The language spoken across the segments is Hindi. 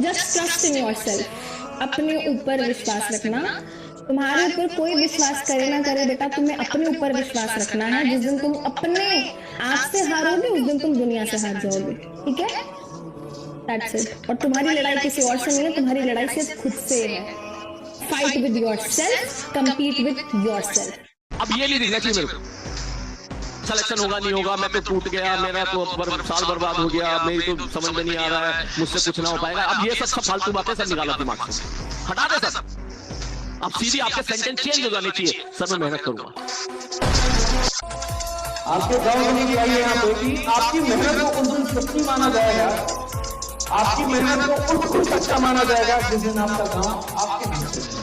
Just trust in yourself. अपने ऊपर विश्वास रखना। तुम्हारे ऊपर कोई विश्वास करे ना करे बेटा, तुम्हें अपने ऊपर विश्वास रखना है। जिस दिन तुम अपने आप से हारोगे उस दिन तुम दुनिया से हार जाओगे। ठीक है, दैट्स इट। और तुम्हारी लड़ाई किसी और से नहीं है, तुम्हारी लड़ाई सिर्फ खुद से है। Fight with yourself, compete with yourself. अब ये नहीं दिखना चाहिए मेरे को सिलेक्शन होगा नहीं होगा, मैं तो टूट गया, मेरा तो साल बर्बाद हो गया, मेरी तो समझ में नहीं आ रहा है, मुझसे कुछ ना हो पाएगा। अब ये सब फालतू बातें सब निकाला दिमाग से, हटा दे सब। अब सीधी आपके सेंटेंस चेंज हो जाने चाहिए, सर मैं मेहनत करूंगा। आपके गांव में आइए यहाँ पे कि आपकी मेहनत को उस दिन सच्ची माना जाएगा, आपकी मेहनत को उस दिन सच्चा माना जाएगा जिस दिन आपका गांव आपके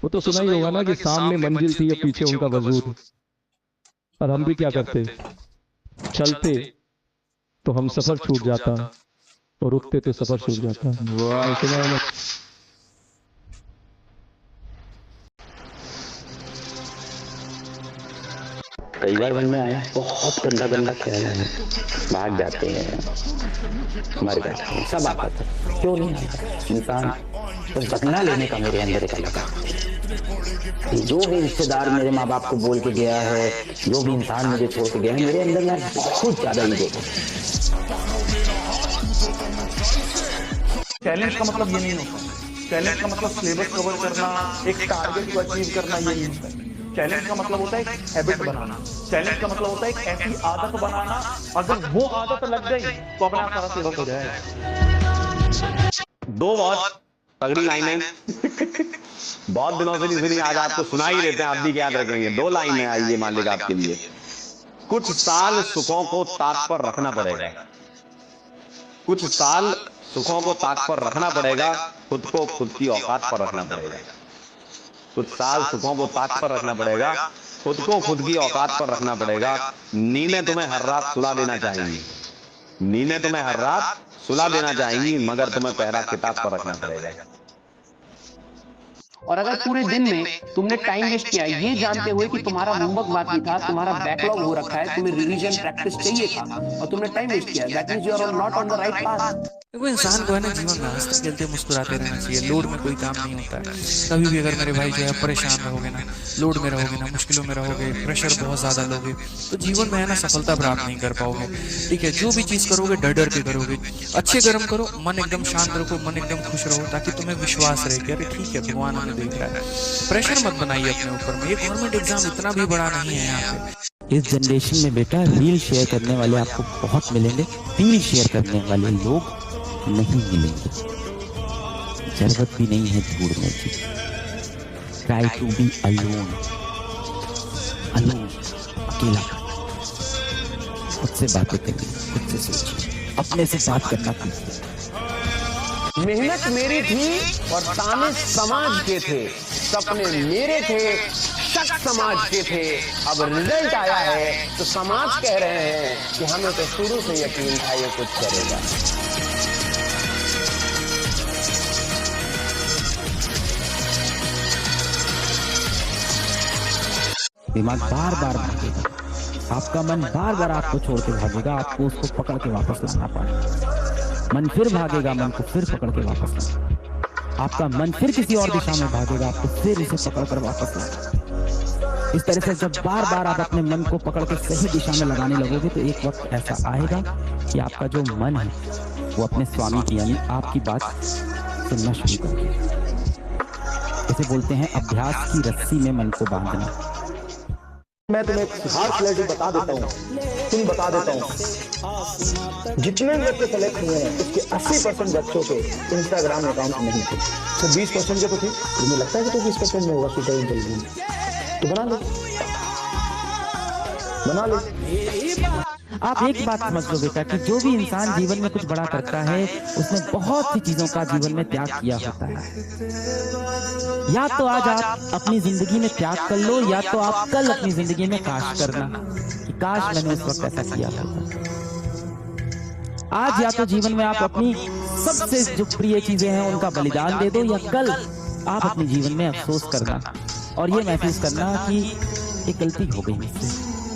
वो तो सुना ही होगा ना कि सामने मंजिल थी या पीछे उनका वजूद। और हम भी क्या करते, चलते तो हम सफर छूट जाता और रुकते तो सफर छूट जाता। कई बार मन में आया बहुत गंदा गंदा ख्याल है, भाग जाते हैं, मर जाते हैं, सब आता है। क्यों नहीं आता इंसान? तो बदला लेने का मेरे अंदर एक लगा। जो भी रिश्तेदार मेरे माँ बाप को बोल के गया है, जो भी इंसान मुझे छोड़ के गया है, मेरे अंदर ना बहुत ज्यादा ईगो है। चैलेंज का मतलब ये नहीं होता। चैलेंज का मतलब सिलेबस कवर करना, एक टारगेट को अचीव करना, ये नहीं होता। चैलेंज का मतलब होता है एक हैबिट बनाना। चैलेंज का मतलब होता है एक ऐसी आदत बनाना, अगर वो आदत लग गई तो अपना सारा सिलेबस हो जाएगा। दो बहुत तगड़ी लाइनें बहुत दिनों से नहीं सुनी, आज आपको सुना ही देते हैं, आप भी याद रखेंगे। दो लाइनें आई ये मालिक आपके लिए। कुछ साल सुखों को ताक पर रखना पड़ेगा, कुछ साल सुखों को ताक पर रखना पड़ेगा, खुद को खुद की औकात पर रखना पड़ेगा। कुछ साल सुखों को ताक पर रखना पड़ेगा, खुद को खुद की औकात पर रखना पड़ेगा। नींदें तुम्हें हर रात सुला देना चाहेंगी, नींदें तुम्हें हर रात सुला देना चाहेंगी, मगर तुम्हें पहरा किताब पर रखना पड़ेगा। और अगर पूरे दिन में तुमने टाइम वेस्ट किया ये जानते हुए कि तुम्हारा होमवर्क बाकी था, तुम्हारा बैकलॉग हो रखा है, तुम्हें रिवीजन प्रैक्टिस चाहिए था और तुमने टाइम वेस्ट किया, that means you are not on the right path. देखो इंसान को है ना जीवन में हंसते खेलते मुस्कुराते रहना चाहिए। लोड में कोई काम नहीं होता है। कभी भी अगर मेरे भाई जो है परेशान रहोगे ना, लोड में रहोगे ना, मुश्किलों में रहोगे, प्रेशर बहुत ज़्यादा लोगे, तो जीवन में है ना सफलता प्राप्त नहीं कर पाओगे। ठीक है, जो भी चीज़ करोगे डर डर के करोगे। अच्छे कर्म करो, मन एकदम शांत रखो, मन एकदम खुश रहो, ताकि तुम्हें विश्वास रहे कि अरे ठीक है भगवान हमें देख रहा है। प्रेशर मत बनाइए अपने ऊपर में। ये गवर्नमेंट एग्जाम इतना भी बड़ा नहीं है यहाँ पे। इस जनरेशन में बेटा रील शेयर करने वाले आपको बहुत मिलेंगे, रील शेयर करने वाले लोग नहीं मिलेंगे। जरूरत भी नहीं है ढूंढने की। Try to be alone, alone, अकेला। खुद से बातें करिए, खुद से सोचिए, अपने से बात करना सीखिए। मेहनत मेरी थी और ताने समाज के थे, सपने मेरे थे, शक समाज के थे। अब रिजल्ट आया है तो समाज कह रहे हैं कि हमें तो शुरू से यकीन था ये कुछ करेगा। दिमाग बार बार भागेगा, आपका मन बार बार आपको छोड़ के भागेगा, आपको उसको पकड़ के वापस लाना पड़ेगा। मन फिर भागेगा, मन को फिर पकड़ के वापस लाना। आपका मन फिर किसी और दिशा में भागेगा, आपको फिर उसे पकड़ कर वापस लाना। इस तरह से जब बार बार आप अपने मन को पकड़ के सही दिशा में लगाने लगोगे तो एक वक्त ऐसा आएगा कि आपका जो मन है वो अपने स्वामी की यानी आपकी बात सुनना शुरू कर देगा। इसे बोलते हैं अभ्यास की रस्सी में मन को बांधना। मैं तुम्हें हार्श रियलिटी बता देता हूँ, तुम बता देता हूँ। जितने बच्चे सेलेक्ट हुए हैं उसके 80% बच्चों के इंस्टाग्राम अकाउंट नहीं थे, तो 20% के तो थे। तुम्हें लगता है कि तो 20% में होगा सुपर इंटेलिजेंट, तो बना लो, बना लो। आप एक बात समझ लो बेटा कि जो भी इंसान जीवन में कुछ बड़ा करता है उसने बहुत सी चीजों का जीवन में त्याग किया होता है। या तो आज आप अपनी जिंदगी में त्याग कर लो, या तो आप कल अपनी जिंदगी में काश करना कि काश मैंने उस वक्त ऐसा किया होता। आज या तो जीवन में आप अपनी सबसे जो प्रिय चीजें हैं उनका बलिदान दे दो, या कल आप अपने जीवन में अफसोस करना और ये महसूस करना कि एक गलती हो गई मुझसे,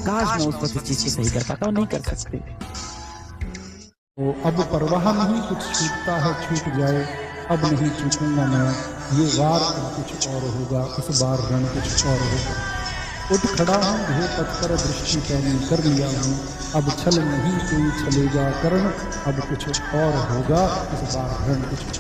काश मैं उस वक्त इस चीज को सही कर पाता और नहीं कर सकते। तो अब परवाह नहीं, कुछ छूटता है छूट जाए, अब नहीं चूकूंगा मैं, ये वार अब कुछ और होगा, इस बार रण कुछ और होगा। उठ खड़ा हूँ ध्येय पथ पर दृष्टि पैनी कर लिया हूँ, अब छल नहीं कोई छलेगा करण, अब कुछ और होगा, इस बार रण कुछ